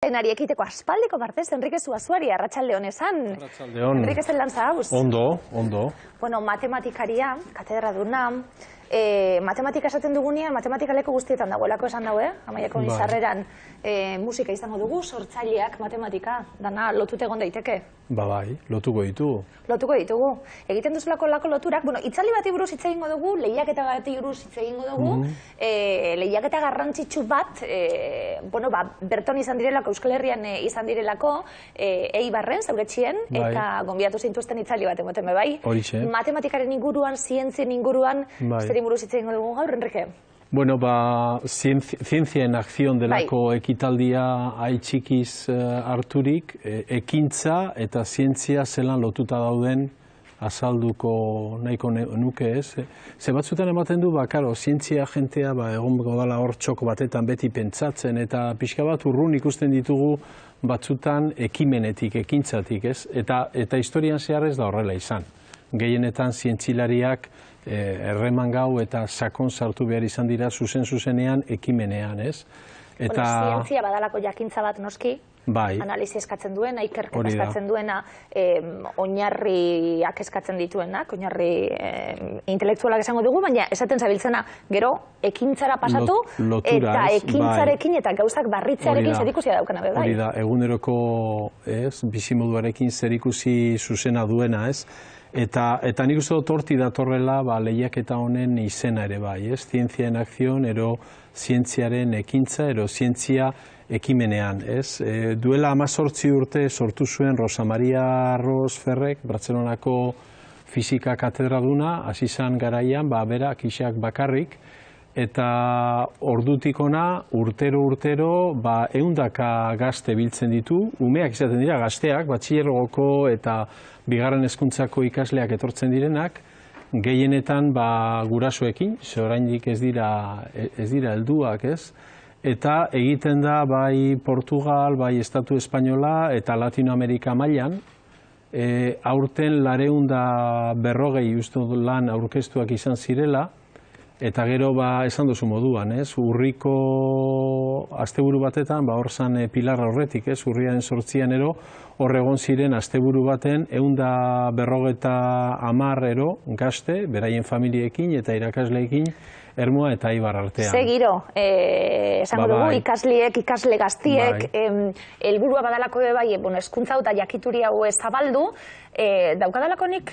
jenari ekiteko aspaldiko partez, Enrique Zuazuari, arratsaldeon esan. Arratsaldeon. Enrique zelan zauz? Ondo, ondo. Bueno, matematikaria, katedraduna, matematika esaten dugunean, matematika leku guztietan dagoelako esan daue, Amaiako sarreran musika izango dugu, sortzaileak matematika, dana lotute egon daiteke. Bai, lotuko ditugu. Lotuko ditugu. Egiten duzulako lako loturak, bueno, itzaldi bati buruz hitz egingo dugu, lehiaketa bati buruz hitz egingo dugu, lehiaketa garrantzitsu bat, bueno, berton izan direlako, Euskal Herrian izan direlako, Eibarren, Zauretxien, eta gonbidatu zintuzten itzaldi bat emoten bai. Horixe. Matematikaren inguruan, zientzien inguruan, zeri buruz hitz egingo dugu gaur, Enrique? Bueno, Ciencia en Acción delako ekitaldia txikiz harturik, ekintza eta zientzia zelan lotuta dauden azalduko nahiko nuke ez. Ze batzutan ematen du, karo, zientzia jentea egon dala hor txoko batetan beti pentsatzen, eta pixka bat urrun ikusten ditugu batzutan ekimenetik, ekintzatik ez. Eta historian zehar ez da horrela izan. Gehienetan zientzilariak erreman gau eta sakon sartu behar izan dira zuzenean ekimenean, ez? Zientzia badalako jakintza bat noski, analizi eskatzen duena, ikerketa eskatzen duena, oinarriak eskatzen dituenak, oinarri intelektualak esango dugu, baina esaten zabiltzena gero ekintzara pasatu eta ekintzarekin eta gauzak barritzearekin zerikusia daukana be bai. Hori da, eguneroko bizimoduarekin zerikusi zuzena duena, ez? Eta nik uste dut horti datorrela lehiaketa honen izena ere bai, ez? Zientzia en Acción, ero zientziaren ekintza, ero zientzia ekimenean, ez? Duela 18 urte sortu zuen Rosa Maria Ros Ferrek, Bartzelonako fisika katedraduna, hasi zan garaian, berak isak bakarrik, eta ordutik ona, urtero, 100 gazte biltzen ditu, umeak izaten dira gazteak, batxilergoko eta bigarren hezkuntzako ikasleak etortzen direnak, gehienetan gurasoekin, ze oraindik ez dira helduak, ez? Eta egiten da bai Portugal, bai Estatu Espainola eta Latinoamerika mailan, aurten 240 uste lan aurkeztuak izan zirela, eta gero esan duzu moduan, ez? Urriko asteburu batetan, hor zan Pilar horretik, ez? Urriaren 8an ero, hor egon ziren asteburu baten 150 gazte, beraien familiekin eta irakasleekin, Ermua eta Eibar artean. Ze giro, esango dugu, ikasleek, ikasle gaztiek, helburua badalako bai, hezkuntza eta jakituri hau zabaldu, daukadalakonik,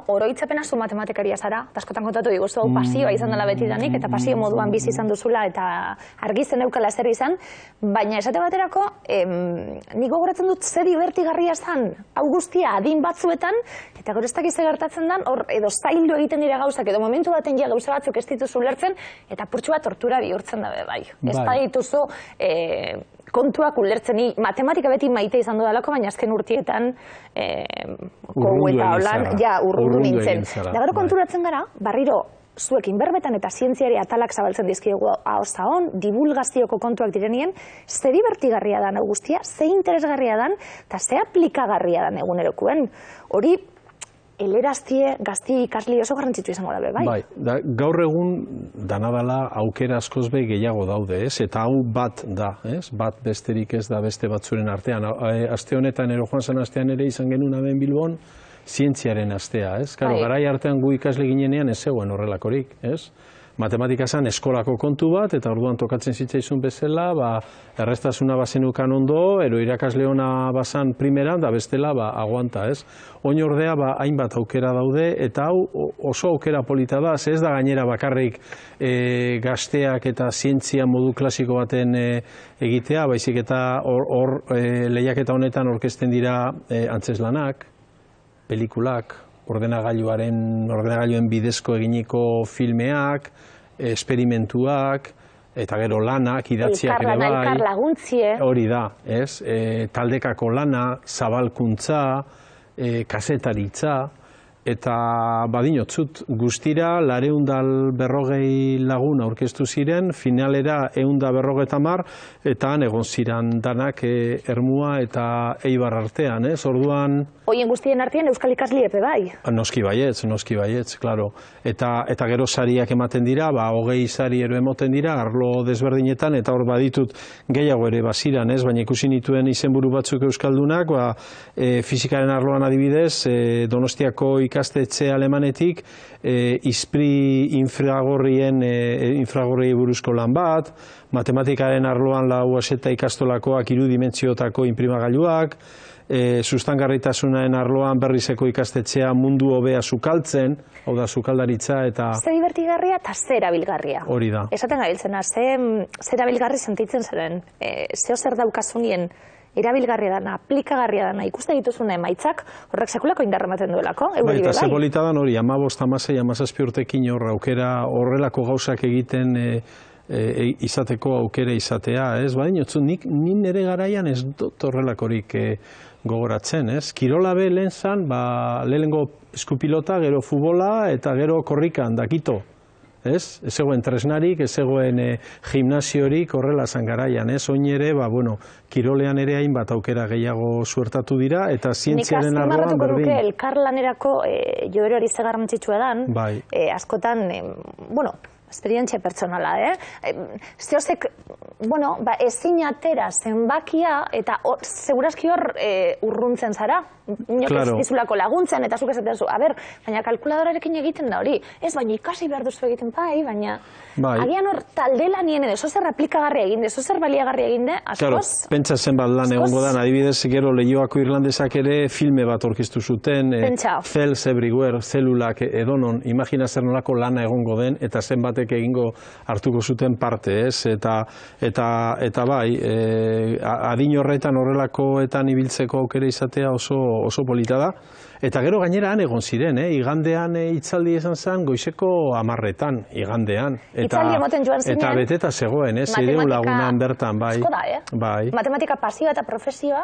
oroitzapena zu matematikaria zara, askotan kontatu diguzu, pasioa izan dela betidanik, eta pasio moduan bizi izan duzula, eta argi zen eukala zer izan, baina esate baterako, nik gogoratzen dut zer divertigarria zan, hau guztia adin batzuetan, eta gero ez dakiz gertatzen dan, hor edo zaildu egiten dira gauzak, edo momentu baten ja gauza batzuk ez dituzu ulertzen, eta purtsu bat tortura bihurtzen dabe bai. Ez badituzu kontuak ulertzen, matematika beti maite izan dudalako, baina azken urtietan urrundu nintzen. Da gero konturatzen gara, barriro zuekin berbetan eta zientziari atalak zabaltzen dizkiegu ahozahon, divulgazioko kontuak direnien, ze divertigarria dan hau guztia, ze interesgarria dan, eta ze aplikagarria dan egunerokuen. Hori, eleraztie, gazti ikasli oso garrantzitu izango dabe, bai? Bai, gaur egun danabala aukera askoz be gehiago daude, ez? Eta hau bat da, ez? Bat besterik ez da beste batzuren artean. Aste honetan, joan zen astean ere izan genuen hemen Bilbon, zientziaren astea, ez? Karo, garai artean gu ikasle ginenean ez zegoen horrelakorik, ez? Matematika zen eskolako kontu bat, eta orduan tokatzen zitzaizun bezala, errestasuna bazenukan ondo, ero irakasle ona bazan primeran, da bestela aguanta, ez? Oin ordea, hainbat aukera daude, eta hau oso aukera polita da, ez da gainera bakarrik gazteak eta zientzia modu klasiko baten egitea, baizik eta hor lehiaketa honetan orkesten dira antzeslanak, pelikulak, ordenagailuen bidezko eginiko filmeak, esperimentuak, eta gero lanak, idatziak ere bai. Elkar laguntzie. Hori da, ez? Taldekako lana, zabalkuntza, kasetaritza, eta badinotzut, guztira 240 lagun aurkeztu ziren, finalera 150 eta han egon ziren danak Ermua eta Eibar artean, ez? Orduan... Hoien guztien artean Euskal Ikasle epe bai? Noski baietz, klaro. Eta gero sariak ematen dira, 20 sari ero emoten dira, arlo desberdinetan, eta hor baditut gehiago ere baziran, ez? Baina ikusi nituen izenburu batzuk euskaldunak, fizikaren arloan adibidez, Donostiako ikastetxe alemanetik, ISPRI infragorriei buruzko lan bat, matematikaren arloan Lauaseta ikastolakoak 3 dimentsiotako inprimagailuak, sustangarritasunaren arloan Berrizeko ikastetxea mundu hobea sukaltzen, hau da sukaldaritza eta... Ze divertigarria eta ze erabilgarria. Hori da. Esaten gabiltzena, ze erabilgarri sentitzen zeren, zeo zer daukazunien erabilgarria dana, aplikagarria dana, ikuste dituzune emaitzak, horrek sekulako indarra ematen duelako, eurri bai. Eta bai. ze polita dan hori, 15, 16, 17 urtekin aukera horrelako gauzak egiten izateko aukera izatea, ez? Badinotzu, nik nire garaian ez dut horrelakorik gogoratzen, ez? Kirola be lehen zan, lehenengo eskupilota, gero futbola eta gero korrikan, dakito. Ez zegoen tresnarik, ez zegoen gimnasiorik horrela zan garaian, ez? Oin ere, kirolean ere hainbat aukera gehiago suertatu dira, eta zientziaren arloan berdin. Nik azpimarratuko duke elkarlanerako joero hori ze garrantzitsua dan, askotan, esperientzia pertsonala, Zeozek, ezin atera zenbakia, eta segurazki hor urruntzen zara. Inok ez dizulako laguntzen, eta zuk esaten zu, baina kalkuladorarekin egiten da hori. Ez, baina ikasi behar duzu egiten baina agian hor talde lanien edo, zer aplikagarria egin, zer baliagarria egin de, askoz? Pentsa zenbat lan egongo dan, adibidez, gero Leioako irlandesak ere filme bat orkiztu zuten, Cells Everywhere, zelulak edonon, imagina zer nolako lana egongo den, eta zenbatek egingo hartuko zuten parte, ez? Eta bai, adin horretan horrelakoetan ibiltzeko aukera izatea oso polita da. Eta gero gainera han egon ziren, igandean hitzaldi esan zen, goizeko 10etan, igandean. Hitzaldi emoten joan zinean. Eta beteta zegoen, 600 lagunan bertan, bai. Asko da, Matematika pasioa eta profesioa,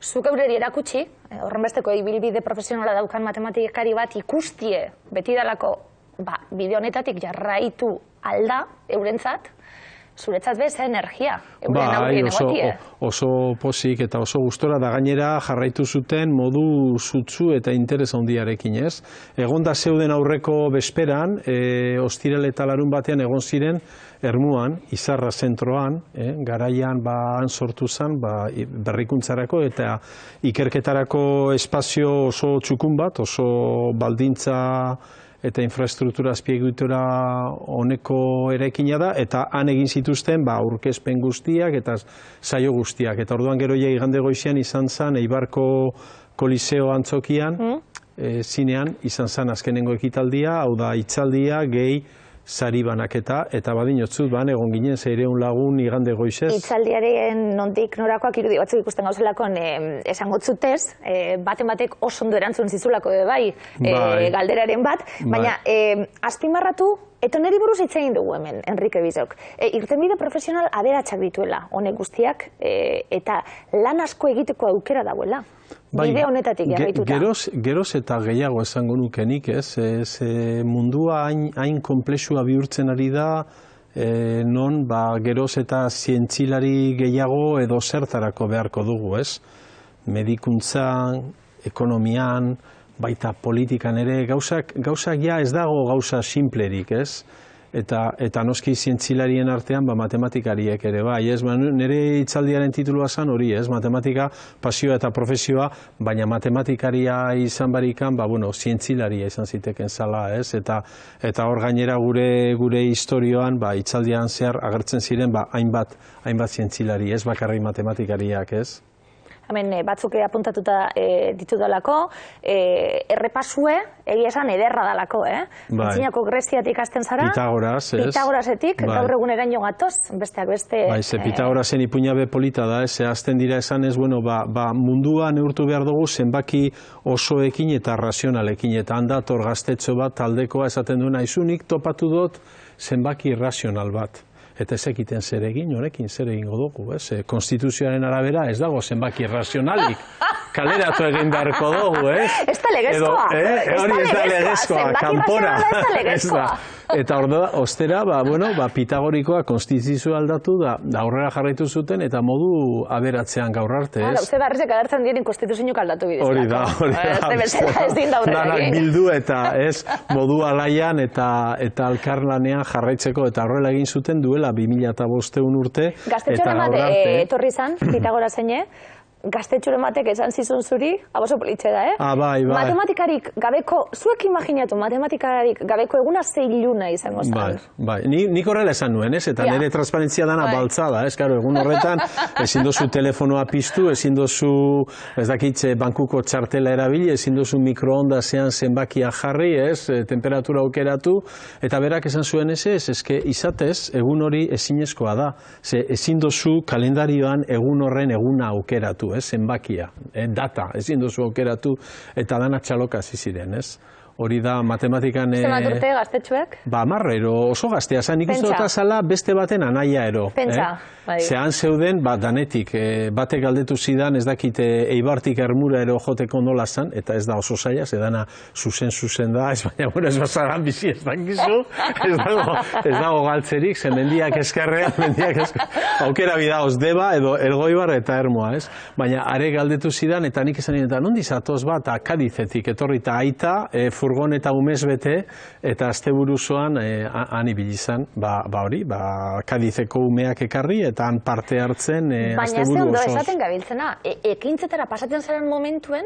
zuk eureri erakutsi, horrenbesteko ibilbide profesionala daukan matematikari bat ikustie, beti dalako, bide honetatik jarraitu alda, eurentzat, zuretzat bez, energia, euren aurrien egotie. Oso posik eta oso gustora, da gainera jarraitu zuten modu zutzu eta interes handiarekin, ez? Egon da zeuden aurreko besperan, ostiral eta larun batean egon ziren Ermuan, Izarra zentroan, garaian han sortu zen berrikuntzarako eta ikerketarako espazio oso txukun bat, oso baldintza eta infrastruktura azpiegitura honeko eraikina da, eta han egin zituzten aurkezpen guztiak eta saio guztiak. Eta orduan gero igande goizean izan zen Eibarko Koliseo antzokian, zinean izan zen azkenengo ekitaldia, hau da hitzaldia, gehi, sari banaketa, eta badinotzut, egon ginen 600 lagun igande goizez. Hitzaldiaren nondik norakoak irudi batzuk ikusten gauzelakon esango zutez, baten batek oso ondo erantzun zizulako galderaren bat, baina azpimarratu, eta niri buruz hitz egin dugu hemen, Enrique Bizok. Irtenbide profesional aberatsak dituela, honek guztiak, eta lan asko egiteko aukera dauela. Bide honetatik jarraituta. Geroz eta gehiago esango nukenik, ez? Mundua hain komplexua bihurtzen ari da, non geroz eta zientzilari gehiago edo zertarako beharko dugu, ez? Medikuntzan, ekonomian, baita politikan ere, gauzak ja ez dago gauza simplerik, ez? Eta noski zientzilarien artean matematikariek ere, bai, ez? Nire hitzaldiaren titulua zen hori, ez? Matematika, pasioa eta profesioa, baina matematikaria izan barikan, zientzilaria izan ziteken zala, ez? Eta hor gainera gure historioan, hitzaldian zehar agertzen ziren, hainbat zientzilari, ez bakarrik matematikariak, ez? Hemen batzuk apuntatuta ditudalako, errepasue, egia esan ederra dalako, Antzinako Greziatik hasten zara, Pitagorasetik, gaur eguneraino gatoz, besteak beste... Pitagorasen ipuinabe polita da, hasten dira esan ez, mundua neurtu behar dugu zenbaki osoekin eta razionalekin, eta handator gaztetxo bat taldekoa esaten duena, izunik topatu dut zenbaki razional bat. Eta ez ekiten zer egin, honekin zer egingo dugu, ez? Konstituzioaren arabera ez dago zenbaki razionalik. kaleratu egin beharko dugu, ez? Ez da legezkoa. Hori ez da legezkoa, kanpora. Ez da legezkoa. Eta ostera, Pitagorikoa konstituzioa aldatu da aurrera jarraitu zuten, eta modu aberatzean gaur arte, ez? Uste barrizek agertzen diren konstituzioak aldatu bidez. Hori da. Ez din da aurrera egin. Danak bildu eta ez, modu alaian eta elkarlanean jarraitzeko, eta horrela egin zuten duela 2005 urte. Gaztetxoren bat etorri zan, Pitagora zeine, gaztetxoren batek esan zizun zuri, aboso politxe da, Bai. Matematikarik gabeko, zuek imaginatu, matematikarik gabeko eguna 6 iluna izango zen. Bai. Nik horrela esan nuen, ez? Eta nire transparentzia dana baltzada, ez? Karo, egun horretan, ezin dozu telefonoa piztu, ezin dozu, ez dakitze, bankuko txartela erabili, ezin dozu mikroondasean zenbakia jarri, ez? Temperatura aukeratu, eta berak esan zuen ez, eske izatez, egun hori ezinezkoa da. Ezin dozu kalendarioan egun horren eguna aukeratu, zenbakia, data, ezin dozu aukeratu, eta dana txaloka hasi ziren, ez? Hori da, matematikan... Zenbat urte gaztetxuek? 10 oso gaztea, nik uste dut azala beste baten anaia ero. Pentsa, bai. Zehan zeuden, danetik, batek galdetu zidan, ez dakit Eibartik Ermura ero joteko nola zan, eta ez da oso zaila, zedana zuzen da, ez baina, ez bazaran bizi ez dakizu, ez dago galtzerik, ze mendiak eskerrean, aukera bidaoz Deba edo Elgoibar eta Ermoa, ez? Baina, are galdetu zidan, eta nik esan eta nondi zatoz bat, Kadizetik, etorrita aita, furgon eta umez bete, eta asteburuzoan han ibili izan, hori, Kadizeko umeak ekarri, eta han parte hartzen asteburu osoz. Baina ze ondo esaten gabiltzena, ekintzetara pasatzen zaren momentuen,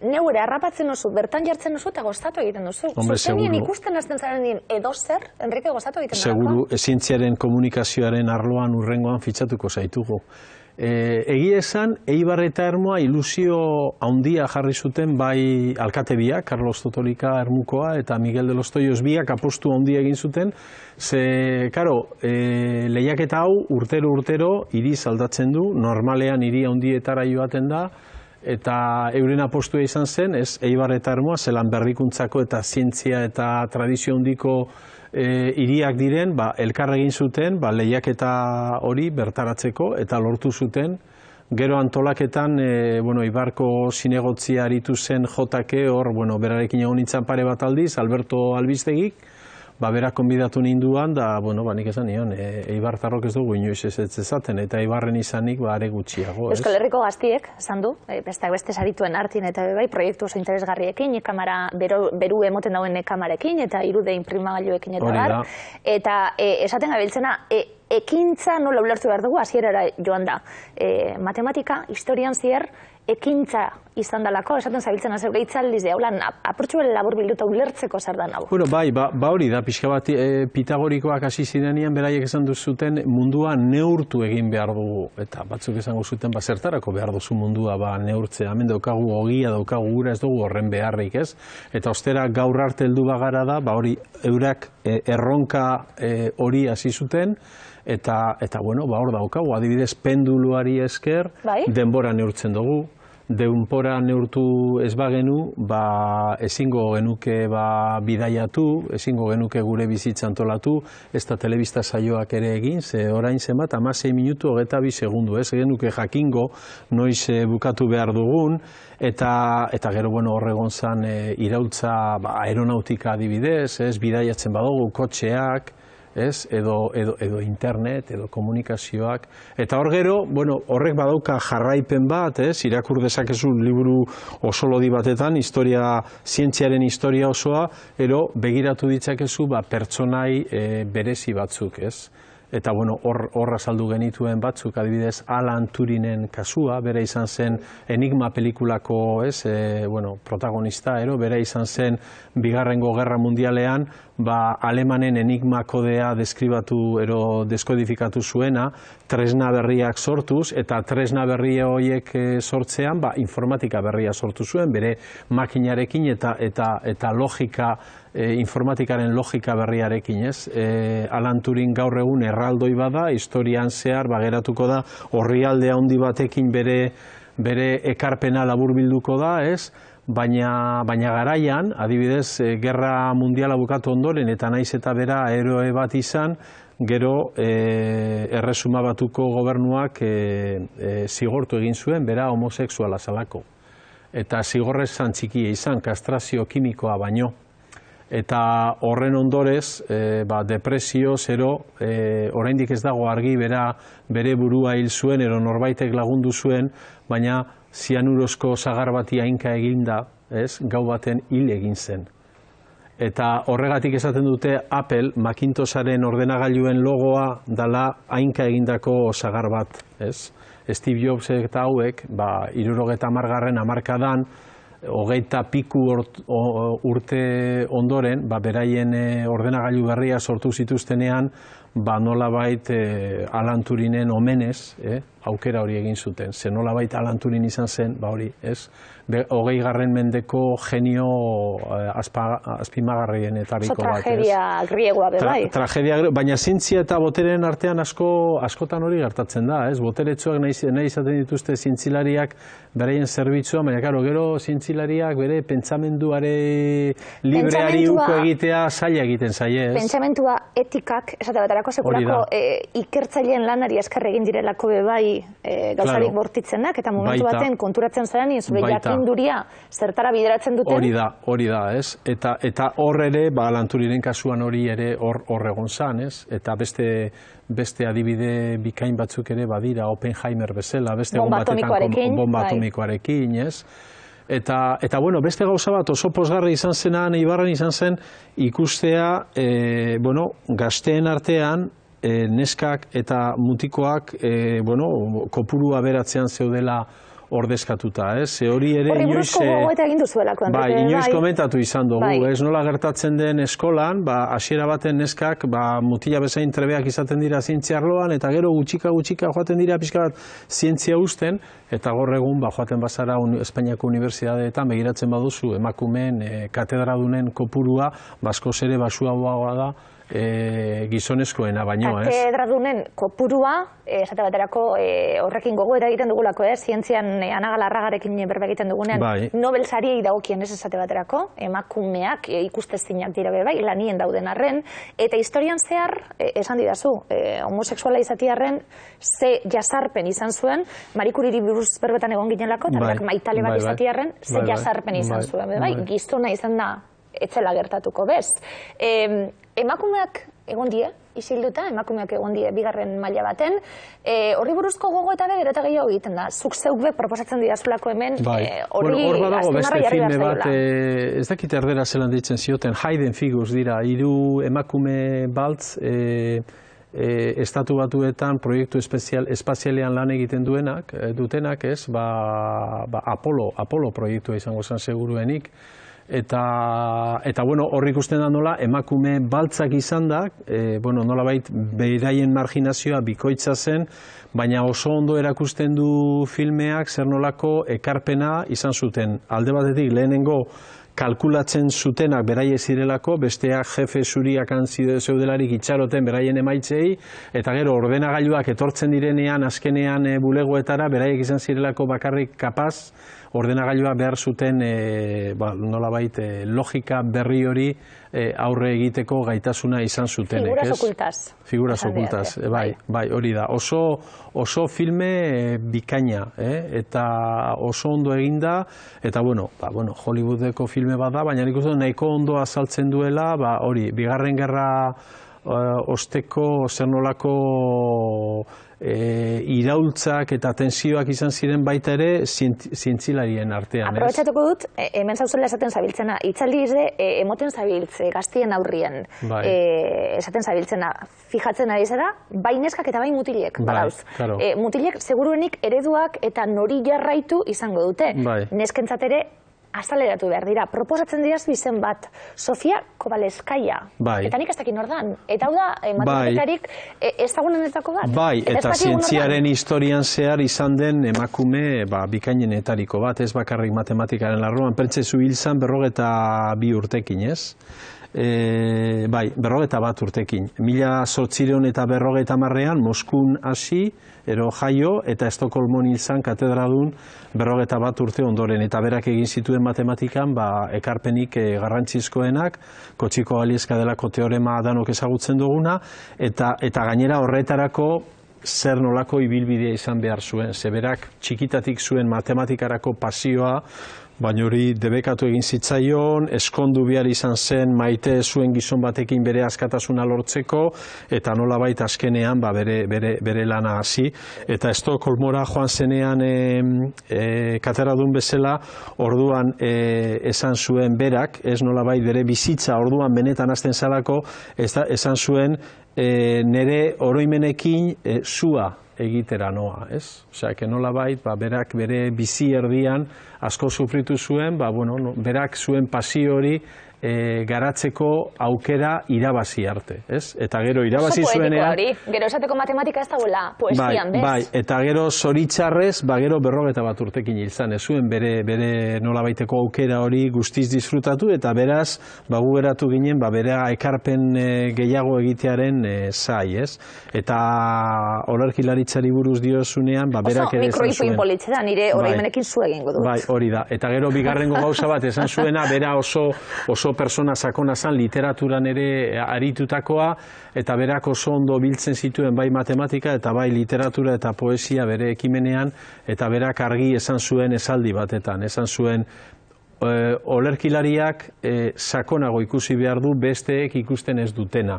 neure harrapatzen oso, bertan jartzen oso, eta gozatu egiten duzu. Zuzenien ikusten azten zaren dien edo zer, Enrique, gozatu egiten duzu? Seguru, zientziaren komunikazioaren arloan urrengoan fitxatuko zaitugu. Egia esan, Eibar eta Ermoa ilusio handia jarri zuten bai alkate biak, Carlos Totolika Ermukoa eta Miguel de los Toyos biak apostu handia egin zuten, ze, karo, lehiaketa hau urtero hiriz aldatzen du, normalean hiri handietara joaten da, eta euren apostua izan zen, Eibar eta Ermoa, zelan berrikuntzako eta zientzia eta tradizio handiko hiriak diren, elkar egin zuten, lehiaketa hori bertaratzeko, eta lortu zuten. Gero antolaketan, Eibarko zinegotzia aritu zen JK, hor, berarekin egon nintzen pare bat aldiz, Alberto Albistegik, berak konbidatu ninduan, nik esan nion, Eibartarrok ez dugu inoiz ez ezaten, eta Eibarren izanik, are gutxiago. Euskal Herriko gaztiek, esan du, beste sarituen hartin eta bai, proiektu oso interesgarriekin, beru emoten dauen kamarekin, eta irude imprimagailuekin eta bar. Eta esaten gabiltzena, ekintza nola ulertu behar dugu, hasierara joan da. Matematika, historian zier, ekintza izan dalako, esaten zabiltzen zeure hitzaldiz de, haulan, apurtxuel labur bilduta ulertzeko zer da nago. Bai, hori da, pixka bat Pitagorikoak hasi zirenean, beraiek esan duzuten mundua neurtu egin behar dugu, eta batzuk esango zuten, zertarako behar duzu mundua neurtzea, hemen daukagu ogia, daukagu gura, ez dugu horren beharrik, ez? Eta ostera gaur arte heldu bagara da, hori eurak erronka hori hasi zuten, eta hor daukagu, adibidez penduluari esker, denbora neurtzen dugu, denbora neurtu ez bagenu, ezingo genuke bidaiatu, ezingo genuke gure bizitza antolatu, ez da telebista saioak ere egin, ze orain zenbat, 16 minutu 22 segundu, ez genuke jakingo noiz bukatu behar dugun, eta gero horregon zan iraultza aeronautika adibidez, bidaiatzen badugu, kotxeak, edo internet, edo komunikazioak. Eta hor gero, horrek badauka jarraipen bat, irakur dezakezu liburu oso lodi batetan, zientziaren historia osoa, ero begiratu ditzakezu pertsonai berezi batzuk, Eta hor azaldu genituen batzuk, adibidez Alan Turinen kasua, bera izan zen Enigma pelikulako protagonista, bera izan zen Bigarrengo Gerra Mundialean, alemanen Enigma kodea deskribatu deskodifikatu zuena, tresna berriak sortuz, eta tresna berri horiek sortzean, informatika berria sortu zuen, bere makinarekin eta logika, informatikaren logika berriarekin, Alan Turing gaur egun erraldoi bada, historian zehar geratuko da, orrialde handi batekin bere ekarpena laburbilduko da, baina garaian, adibidez, Gerra Mundiala bukatu ondoren, eta naiz eta bera eroe bat izan, gero Erresuma Batuko gobernuak zigortu egin zuen, bera homosexuala zelako. Eta zigorrez zan txikia izan, kastrazio kimikoa baino. Eta horren ondorez, depresio, zero, oraindik ez dago argi bere burua hil zuen, ero norbaitek lagundu zuen, baina zianurozko sagar bati hainka eginda, gau baten hil egin zen. Eta horregatik esaten dute Apple, Macintosaren ordenagailuen logoa dala hainka egindako sagar bat. Steve Jobs eta hauek, 70. hamarkadan, 20 piku urte ondoren, beraien ordenagailu berria sortu zituztenean, nolabait Alan Turinen omenez, aukera hori egin zuten. Ze nolabait Alan Turing izan zen, hori, 20. mendeko genio azpimagarrienetariko bat. Tragedia griegoa, bai. Tragedia, baina zientzia eta boteren artean askotan hori gertatzen da, boteretsuak nahi izaten dituzte zientzilariak beraien zerbitzua, baina gero zientzilariak bere pentsamenduare libreari uko egitea zaila egiten zaie, ez? Pentsamentua etikak, esate baterako sekulako ikertzaileen lanari esker egin direlako bai gauzarik bortitzenak, eta momentu baten konturatzen zaren, zure jakinduria zertara bideratzen duten? Hori da, ez? Eta hor ere, Alan Turingen kasuan hori ere hor egon zan, ez? Eta beste adibide bikain batzuk ere badira, Oppenheimer bezala, beste bomba atomikoarekin, ez? Eta bueno, beste gauza bat oso pozgarri izan zena, Eibarren izan zen, ikustea, gazteen artean, neskak eta mutikoak, kopurua beratzean zeudela ordezkatuta, ez? Hori ere inoiz komentatu izan dugu, ez? Nola gertatzen den eskolan, hasiera baten neskak, mutila bezain trebeak izaten dira zientzia arloan, eta gero gutxika joaten dira pixka bat zientzia usten, eta gaur egun joaten bazara Espainiako unibertsitateetan begiratzen baduzu emakumeen katedradunen kopurua, askoz ere baxuagoa da gizonezkoena baino, ez? Katedradunen kopurua, esate baterako horrekin gogoeta egiten dugulako, zientzian Ana Galarragarekin berba egiten dugunean, Nobel sariei dagokien ez esate baterako, emakumeak ikustezinak dira bai, lanien dauden arren, eta historian zehar, esan didazu, homosexuala izatiarren, ze jasarpen izan zuen, Marie Curiri buruz berbetan egon ginelako, eta maitale bat izatiarren, ze jasarpen izan zuen, bai, giztuna izan da, etzela gertatuko bez. Emakumeak egon die, isilduta, emakumeak egon die bigarren maila baten, horri buruzko gogo eta gero eta gehiago egiten da. Zuk zeuk proposatzen didazulako hemen, hori azpimarra jarri behar zaiola. Ez dakit erdera zelan ditzen zioten, Hidden Figures dira, 3 emakume baltz, Estatu Batuetan proiektu espazialean lan egiten dutenak, ez, Apollo proiektua izango zen seguruenik, eta hor ikusten da nola, emakume baltzak izan da, nolabait beraien marginazioa bikoitza zen, baina oso ondo erakusten du filmeak zer nolako ekarpena izan zuten. Alde batetik lehenengo kalkulatzen zutenak beraie zirelako, besteak jefe zuriak zeudelarik itxaroten beraien emaitzei, eta gero ordenagailuak etortzen direnean, azkenean bulegoetara, beraiek izan zirelako bakarrik kapaz, ordenagailua behar zuten nolabait logika berri hori aurre egiteko gaitasuna izan zutenek. Figuras okultaz. Figuras okultaz, bai, hori da. Oso filme bikaina, eta oso ondo eginda, eta Hollywoodeko filme bat da, baina nik uste nahiko ondo azaltzen duela, hori, Bigarren Gerra osteko zer nolako iraultzak eta tensioak izan ziren baita ere zientzilarien artean. Aprobetxatuko dut, hemen zauzela esaten zabiltzena, hitzaldi izde, emoten zabiltze, gaztien aurrien, esaten zabiltzena, fijatzen ari zara, bai neskak eta bai mutilek, badauz. Mutilek, seguruenik ereduak eta nori jarraitu izango dute. Neskentzat ere, azaleratu behar dira. Proposatzen diraz bizen bat, Sofia Kovalevskaia. Eta nik ez dakin ordan. Eta hau da, matematikarik ezagunenetako bat. Bai, eta zientziaren historian zehar izan den emakume bikainenetariko bat, ez bakarrik matematikaren larruan, pentsezu hil zan 42 urtekin, ez? bai, 51 urtekin. 1850ean Moskun hasi, ero jaio, eta Estokolmon hil zan katedradun 51 urte ondoren. Eta berak egin zituen matematikan, ekarpenik garrantzizkoenak, Kotxiko Galiezka delako teorema danok ezagutzen duguna, eta gainera horretarako zer nolako ibilbidea izan behar zuen. Zeberak txikitatik zuen matematikarako pasioa, baina hori debekatu egin zitzaion, eskondu behar izan zen maite zuen gizon batekin bere askatasuna lortzeko, eta nolabait azkenean bere lana hasi. Eta Estokolmora joan zenean katedradun bezala, orduan esan zuen berak, ez nolabait bere bizitza orduan benetan hasten zalako, esan zuen nire oroimenekin zua egitera noa, ez? Osea, nolabait, berak bere bizi erdian asko sufritu zuen, berak zuen pasio hori garatzeko aukera irabazi arte, ez? Eta gero irabazi zuenean... Oso poetikoa hori, gero esateko matematika ez dagoela poesian, bez? Bai, eta gero zoritxarrez, gero 51 urtekin hil zan, ez zuen bere nolabaiteko aukera hori guztiz disfrutatu, eta beraz, gu geratu ginen, bere ekarpen gehiago egitearen zai, ez? Eta olerkilaritzari buruz diozunean, berak ere esan zuen... Oso mikroipuin politxera, nire oroimenekin zu egingo dut. Bai, hori da. Eta gero bigarrengo gauza bat esan zuena, bera oso persona sakona zan literaturan ere aritutakoa, eta berak oso ondo biltzen zituen bai matematika eta bai literatura eta poesia bere ekimenean, eta berak argi esan zuen esaldi batetan, esan zuen olerkilariak sakonago ikusi behar du besteek ikusten ez dutena,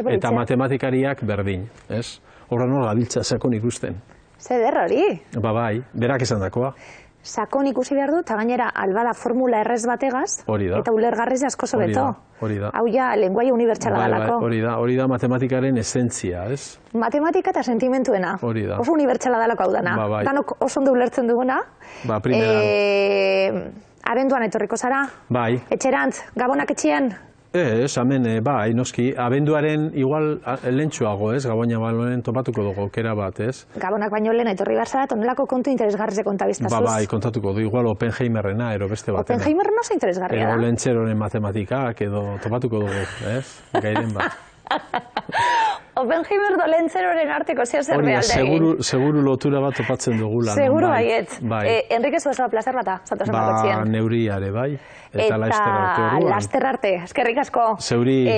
eta matematikariak berdin, ez? Horra nola biltza sakon ikusten. Zer hori? Bai, berak esan dakoa. Sakon ikusi behar du, eta gainera albada formula errez bategaz, eta ulergarriz asko sobeto. Hau ja, lenguaia unibertsala dalako. Hori da matematikaren esentzia, ez? Matematika eta sentimentuena. Oso unibertsala dalako hau dana. Danok oso ondo ulertzen duguna. Abenduan etorriko zara? Bai. Etxerantz, Gabonak etxean? Ez, hemen, bai, noski, abenduaren igual lehentsuago, ez, Gaboina balonen topatuko dugu, aukera bat, ez? Gabonak baino lehen etorri behar zara, tonelako kontu interesgarrize kontabiztazuz? Bai, kontatuko du, igual Oppenheimerrena, ero beste bat. Oppenheimerren oso interesgarria da? Ego lehentxeroren matematikak, edo topatuko dugu, ez? Gairen bat. Oppenheimer do lehentxeroren arteko zer bealdegin. Seguru lotura bat topatzen dugula. Seguro baiet. Enrique Zuezoa plazer bata, zatozen bakotxien. Neuriare, bai. Eta laster arte orduan. Laster arte, eskerrik asko. Zeuri.